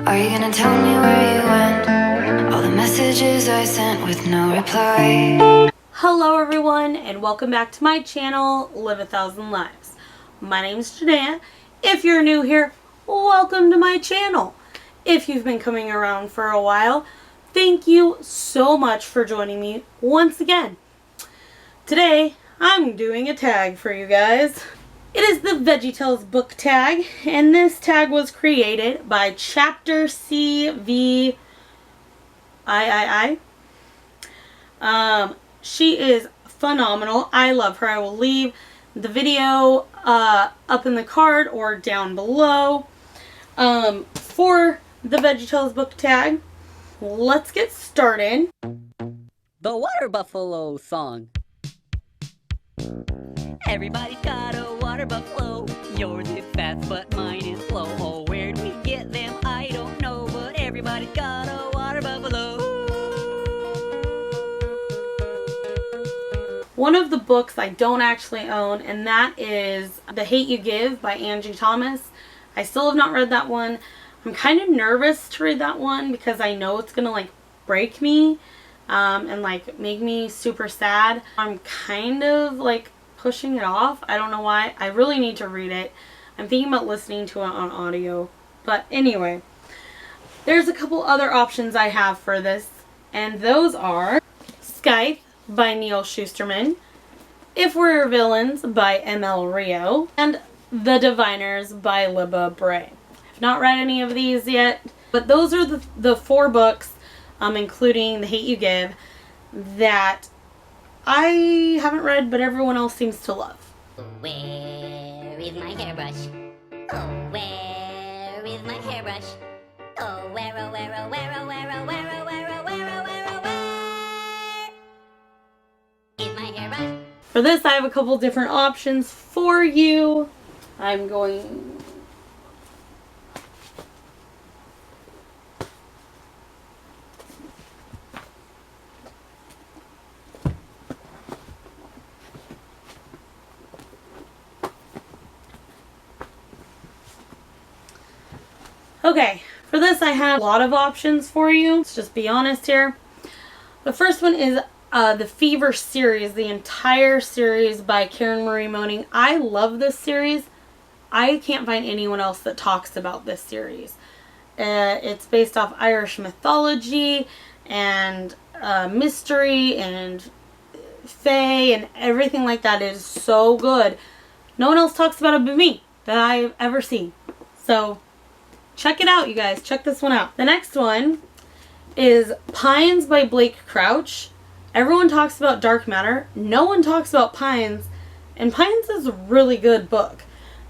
Are you gonna tell me where you went? All the messages I sent with no reply. Hello everyone, and welcome back to my channel, Live a Thousand Lives. My name is Janaea. If you're new here, welcome to my channel. If you've been coming around for a while, thank you so much for joining me once again. Today, I'm doing a tag for you guys. It is the Veggietales book tag, and this tag was created by Chapter CV. She is phenomenal. I love her. I will leave the video up in the card or down below for the Veggietales book tag. Let's get started. The Water Buffalo song. Everybody's got a water buffalo. Yours is fast, but mine is slow. Oh, where'd we get them? I don't know, but everybody's got a water buffalo. One of the books I don't actually own, and that is The Hate You Give by Angie Thomas. I still have not read that one. I'm kind of nervous to read that one because I know it's gonna like break me and like make me super sad. I'm kind of like pushing it off. I don't know why. I really need to read it. I'm thinking about listening to it on audio. But anyway, there's a couple other options I have for this, and those are Scythe by Neil Shusterman, If We're Villains by ML Rio, and The Diviners by Libba Bray. I've not read any of these yet, but those are the four books, including The Hate You Give, that I haven't read, but everyone else seems to love. Where is my hairbrush? Oh, where is my hairbrush? Oh, where, oh, where, oh, where, oh, where, oh, where, oh, where, oh, where, oh, where, oh, where is my hairbrush? For this, I have a couple different options for you. I'm going... Okay, for this I have a lot of options for you. Let's just be honest here. The first one is the Fever series, the entire series by Karen Marie Moning. I love this series. I can't find anyone else that talks about this series. It's based off Irish mythology and mystery and fae and everything like that. It is so good. No one else talks about it but me that I've ever seen. So check it out, you guys. Check this one out. The next one is Pines by Blake Crouch. Everyone talks about Dark Matter. No one talks about Pines. And Pines is a really good book.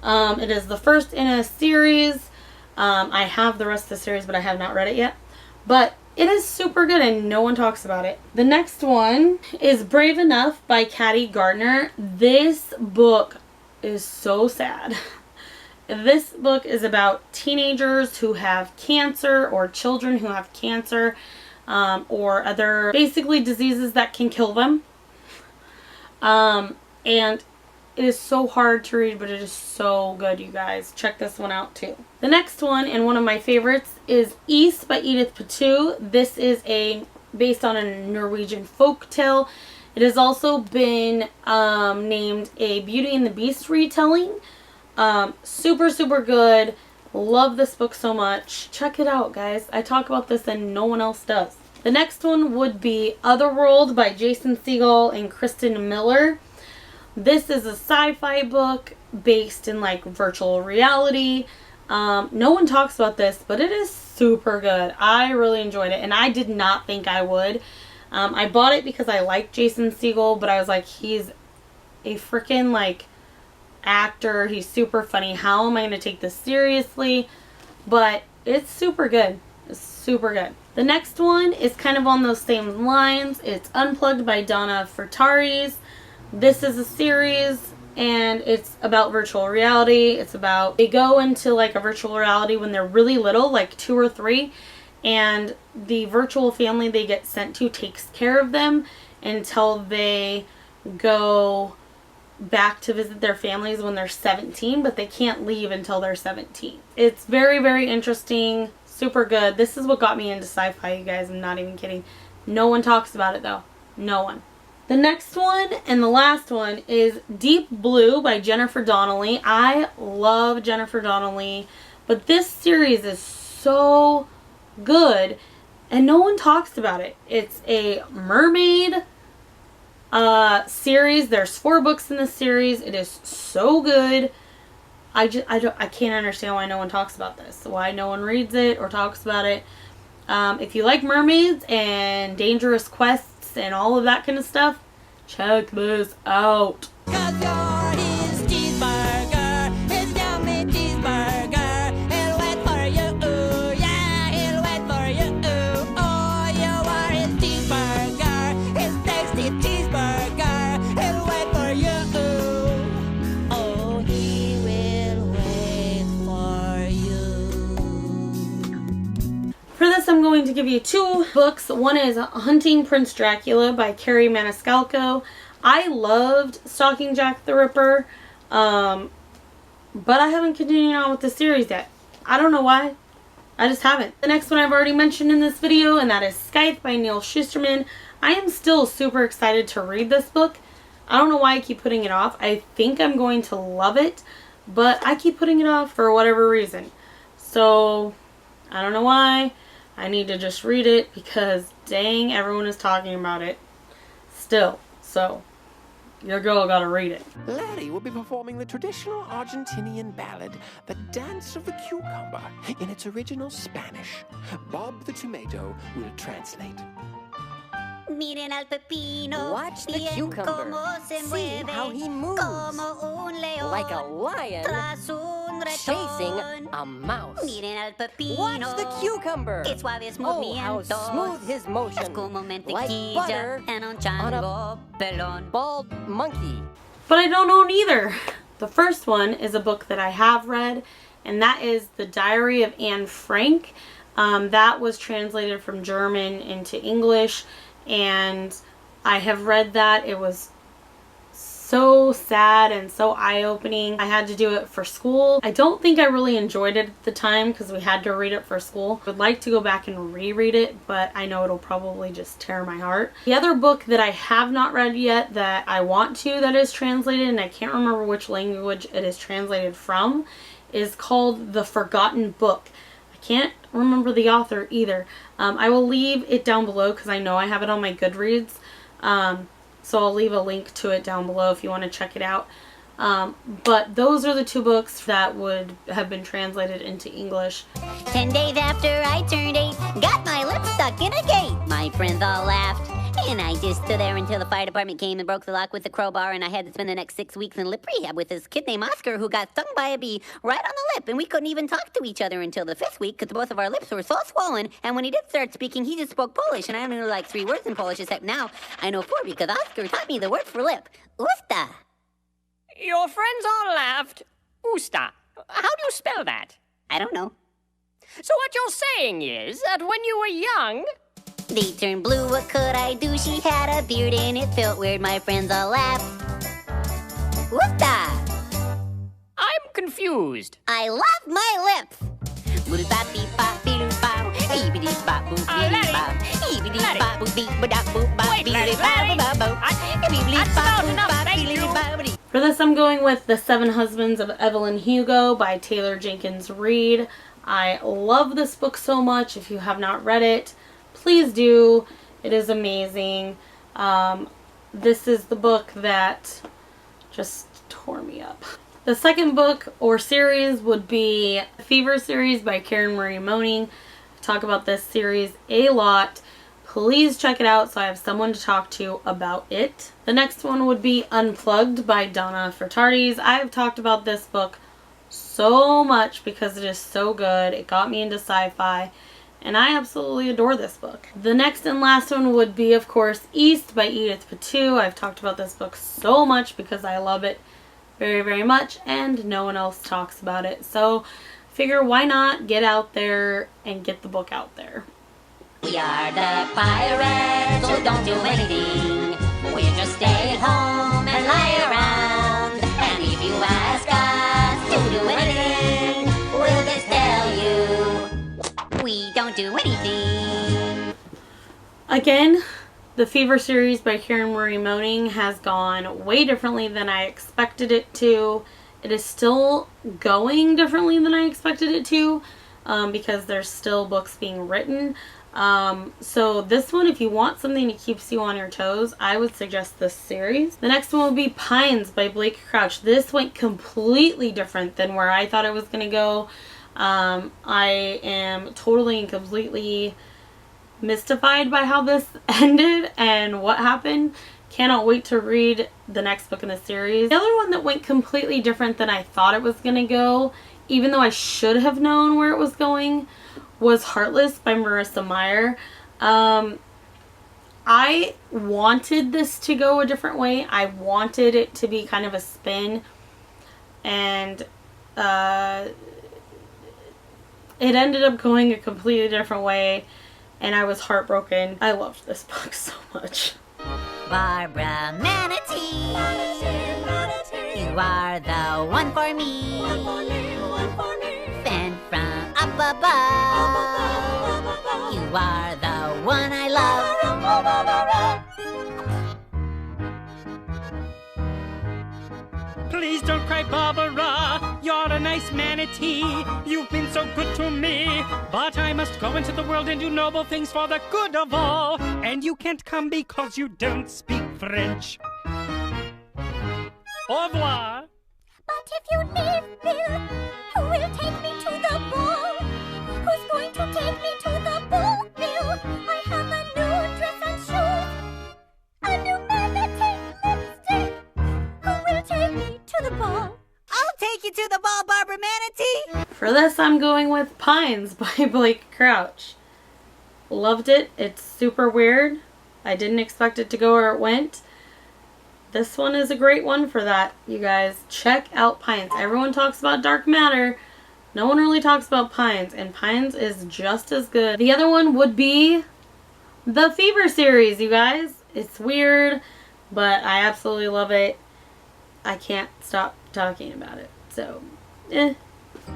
It is the first in a series. I have the rest of the series, but I have not read it yet. But it is super good and no one talks about it. The next one is Brave Enough by Caddy Gardner. This book is so sad. This book is about teenagers who have cancer or children who have cancer or other basically diseases that can kill them. And it is so hard to read, but it is so good, you guys. Check this one out too. The next one, and one of my favorites, is East by Edith Patu. This is based on a Norwegian folk tale. It has also been named a Beauty and the Beast retelling. Super, super good. Love this book so much. Check it out, guys. I talk about this and no one else does. The next one would be Otherworld by Jason Segel and Kristen Miller. This is a sci-fi book based in like virtual reality. No one talks about this, but it is super good. I really enjoyed it and I did not think I would. I bought it because I like Jason Segel, but I was like, he's a freaking like actor. He's super funny. How am I going to take this seriously? But it's super good. It's super good. The next one is kind of on those same lines. It's Unplugged by Donna Furtaris. This is a series and it's about virtual reality. It's about, they go into like a virtual reality when they're really little, like 2 or 3, and the virtual family they get sent to takes care of them until they go back to visit their families when they're 17, but they can't leave until they're 17. It's very, very interesting, Super good. This is what got me into sci-fi, you guys. I'm not even kidding. No one talks about it, though. No one. The next one and the last one is Deep Blue by Jennifer Donnelly. I love Jennifer Donnelly, but this series is so good and no one talks about it. It's a mermaid series. There's 4 books in this series. It is so good. I can't understand why no one talks about this. Why no one reads it or talks about it. If you like mermaids and dangerous quests and all of that kind of stuff, check this out. 'Cause you're his cheeseburger, his yummy cheeseburger. He'll wait for you, ooh, yeah, he'll wait for you, ooh. Oh, you are his cheeseburger, his tasty cheeseburger. He'll wait for you, ooh. Oh, he will wait for you. For this, I'm going to give you 2 books. One is Hunting Prince Dracula by Carrie Maniscalco. I loved Stalking Jack the Ripper, but I haven't continued on with the series yet. I don't know why. I just haven't. The next one I've already mentioned in this video, and that is Scythe by Neil Shusterman. I am still super excited to read this book. I don't know why I keep putting it off. I think I'm going to love it, but I keep putting it off for whatever reason. So, I don't know why. I need to just read it because dang, everyone is talking about it still. So, your girl gotta read it. Larry will be performing the traditional Argentinian ballad, The Dance of the Cucumber, in its original Spanish. Bob the Tomato will translate. Miren al pepino. Watch the bien cucumber. Como se See mueve, how he moves. Como un león. Like a lion Tras un chasing ratón. a mouse. Miren al pepino. Watch the cucumber. Qué suaves Oh, how movimientos. smooth his motion. Es como Like mantequilla butter en un on a chango pelón. bald monkey. But I don't own either. The first one is a book that I have read, and that is The Diary of Anne Frank. That was translated from German into English, and I have read that. It was so sad and so eye-opening. I had to do it for school. I don't think I really enjoyed it at the time because we had to read it for school. I would like to go back and reread it, but I know it'll probably just tear my heart. The other book that I have not read yet that I want to, that is translated, and I can't remember which language it is translated from, is called The Forgotten Book. I can't remember the author either. I will leave it down below because I know I have it on my Goodreads. So I'll leave a link to it down below if you want to check it out. But those are the 2 books that would have been translated into English. 10 days after I turned 8, got my lips stuck in a gate. My friends all laughed, and I just stood there until the fire department came and broke the lock with a crowbar, and I had to spend the next 6 weeks in lip rehab with this kid named Oscar who got stung by a bee right on the lip, and we couldn't even talk to each other until the 5th week because both of our lips were so swollen, and when he did start speaking, he just spoke Polish, and I only knew like 3 words in Polish, except now I know 4 because Oscar taught me the word for lip. Usta. Your friends all laughed. Usta. How do you spell that? I don't know. So what you're saying is that when you were young... They turned blue, what could I do? She had a beard and it felt weird, my friends all laughed. Usta! I'm confused. I love my lips! For this, I'm going with The 7 Husbands of Evelyn Hugo by Taylor Jenkins Reid. I love this book so much. If you have not read it, please do. It is amazing. This is the book that just tore me up. The second book or series would be Fever series by Karen Marie Moning. I talk about this series a lot. Please check it out so I have someone to talk to about it. The next one would be Unplugged by Donna Furtardis. I have talked about this book so much because it is so good. It got me into sci-fi, and I absolutely adore this book. The next and last one would be, of course, East by Edith Patu. I've talked about this book so much because I love it very, very much, and no one else talks about it. So figure why not get out there and get the book out there. We are the pirates who don't do anything. We just stay at home and lie around. And if you ask us to do anything, we'll just tell you. We do anything. Again, the Fever series by Karen Marie Moning has gone way differently than I expected it to. It is still going differently than I expected it to, because there's still books being written. So this one, if you want something that keeps you on your toes, I would suggest this series. The next one will be Pines by Blake Crouch. This went completely different than where I thought it was going to go. I am totally and completely mystified by how this ended and what happened. Cannot wait to read the next book in the series. The other one that went completely different than I thought it was going to go, even though I should have known where it was going, was Heartless by Marissa Meyer. I wanted this to go a different way. I wanted it to be kind of a spin, and it ended up going a completely different way, and I was heartbroken. I loved this book so much. Barbara Manatee, you are the one for me. Sent from up above, you are the one I love. Please don't cry, Barbara. You're a nice manatee. You've been so good to me. But I must go into the world and do noble things for the good of all. And you can't come because you don't speak French. Au revoir. But if you leave, Bill, who will take me to the ball? Who's going to take me to the ball, Bill? I have a new dress and shoes, a new manatee lipstick. Who will take me to the ball? I'll take you to the ball, Barbara Manatee. For this, I'm going with Pines by Blake Crouch. Loved it. It's super weird. I didn't expect it to go where it went. This one is a great one for that, you guys. Check out Pines. Everyone talks about Dark Matter. No one really talks about Pines, and Pines is just as good. The other one would be the Fever series, you guys. It's weird, but I absolutely love it. I can't stop talking about it. So,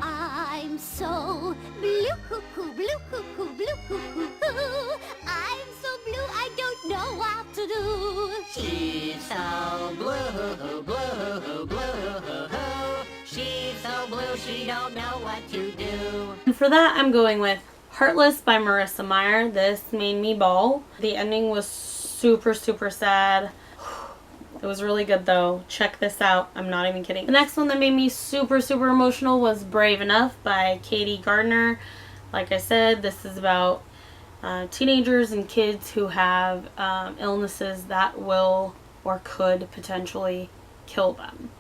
I'm so blue, cuckoo, blue, cuckoo, blue, cuckoo. I'm so blue, I don't know what to do. She's so blue, blue, blue. She's so blue, she don't know what to do. and for that, I'm going with Heartless by Marissa Meyer. This made me bawl. The ending was super, super sad. It was really good though. Check this out. I'm not even kidding. The next one that made me super, super emotional was Brave Enough by Katie Gardner. Like I said, this is about teenagers and kids who have illnesses that will or could potentially kill them.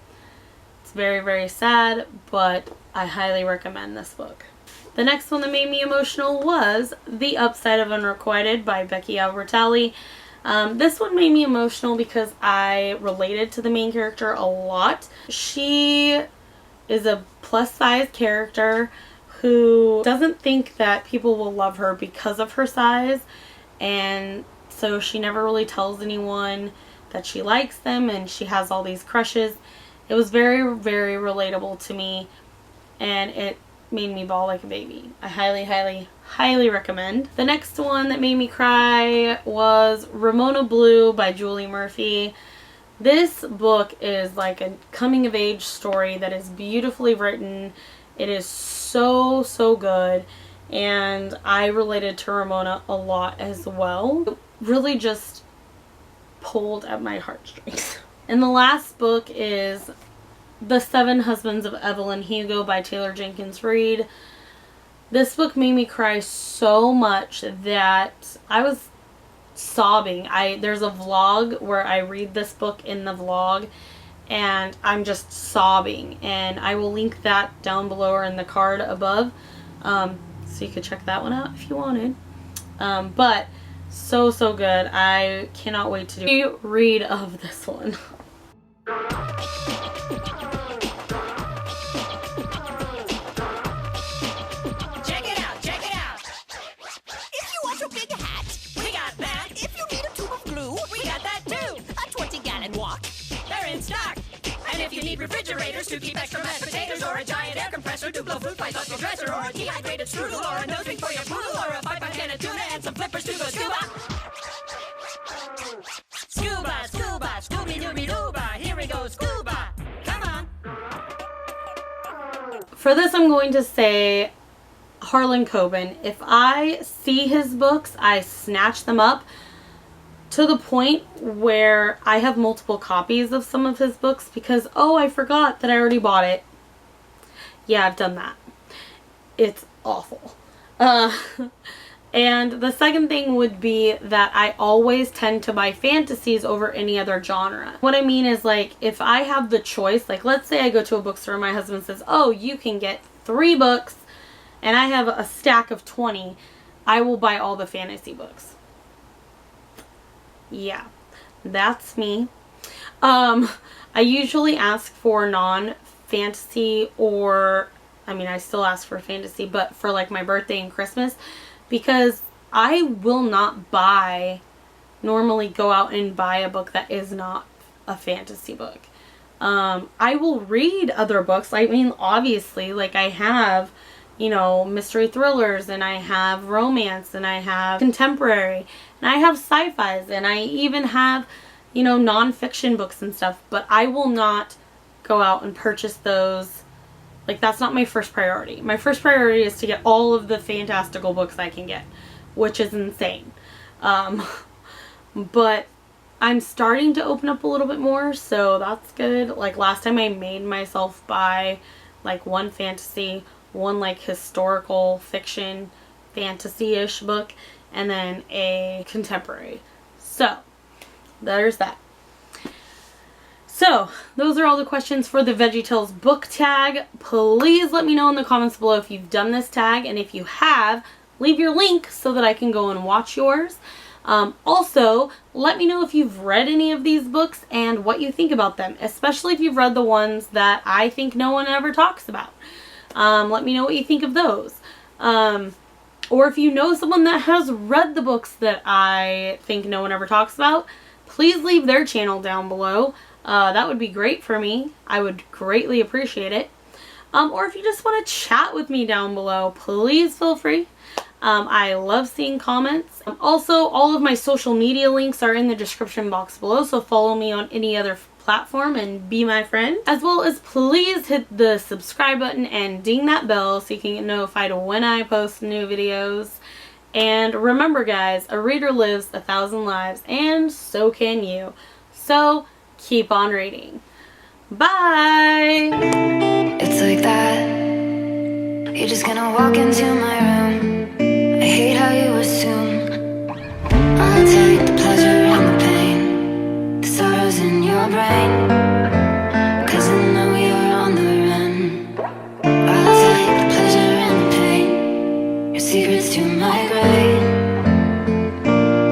It's very, very sad, but I highly recommend this book. The next one that made me emotional was The Upside of Unrequited by Becky Albertalli. This one made me emotional because I related to the main character a lot. She is a plus-size character who doesn't think that people will love her because of her size, and so she never really tells anyone that she likes them, and she has all these crushes. It was very, very relatable to me, and it made me bawl like a baby. I highly, highly, highly recommend. The next one that made me cry was Ramona Blue by Julie Murphy. This book is like a coming of age story that is beautifully written. It is so, so good, and I related to Ramona a lot as well. It really just pulled at my heartstrings. And the last book is The Seven Husbands of Evelyn Hugo by Taylor Jenkins Reid. This book made me cry so much that I was sobbing. There's a vlog where I read this book in the vlog, and I'm just sobbing. And I will link that down below or in the card above, so you could check that one out if you wanted. But so, so good. I cannot wait to do a read of this one. Refrigerators to keep extra mashed potatoes, or a giant air compressor to blow food pipes off your dresser, or a dehydrated strudel, or a nose ring for your poodle, or a for this, I'm going to say Harlan Coben. If I see his books, I snatch them up, to the point where I have multiple copies of some of his books because, oh, I forgot that I already bought it. Yeah, I've done that. It's awful. And the second thing would be that I always tend to buy fantasies over any other genre. What I mean is, like, if I have the choice, like, let's say I go to a bookstore and my husband says, oh, you can get 3 books, and I have a stack of 20, I will buy all the fantasy books. Yeah, that's me. I usually ask for non-fantasy, or, I mean, I still ask for fantasy, but for like my birthday and Christmas, because I will not normally go out and buy a book that is not a fantasy book. I will read other books. I mean, obviously, like, I have, you know, mystery thrillers, and I have romance, and I have contemporary, and I have sci-fis, and I even have, you know, non-fiction books and stuff, but I will not go out and purchase those. Like, that's not my first priority. My first priority is to get all of the fantastical books I can get, which is insane. But I'm starting to open up a little bit more, so that's good. Like, last time I made myself buy, like, 1 fantasy, 1, like, historical fiction, fantasy-ish book, and then a contemporary. So, there's that. So, those are all the questions for the Veggietales book tag. Please let me know in the comments below if you've done this tag, and if you have, leave your link so that I can go and watch yours. Also, let me know if you've read any of these books and what you think about them, especially if you've read the ones that I think no one ever talks about. Let me know what you think of those. Or if you know someone that has read the books that I think no one ever talks about, please leave their channel down below. That would be great for me. I would greatly appreciate it. Or if you just want to chat with me down below, please feel free. I love seeing comments. Also, all of my social media links are in the description box below, so follow me on any other platform and be my friend. As well as, please hit the subscribe button and ding that bell so you can get notified when I post new videos. And remember, guys, a reader lives 1,000 lives, and so can you. So, keep on reading. Bye! It's like that. You're just gonna walk into my room. I hate how you assume I'll take the pleasure and the pain, the sorrows in your brain.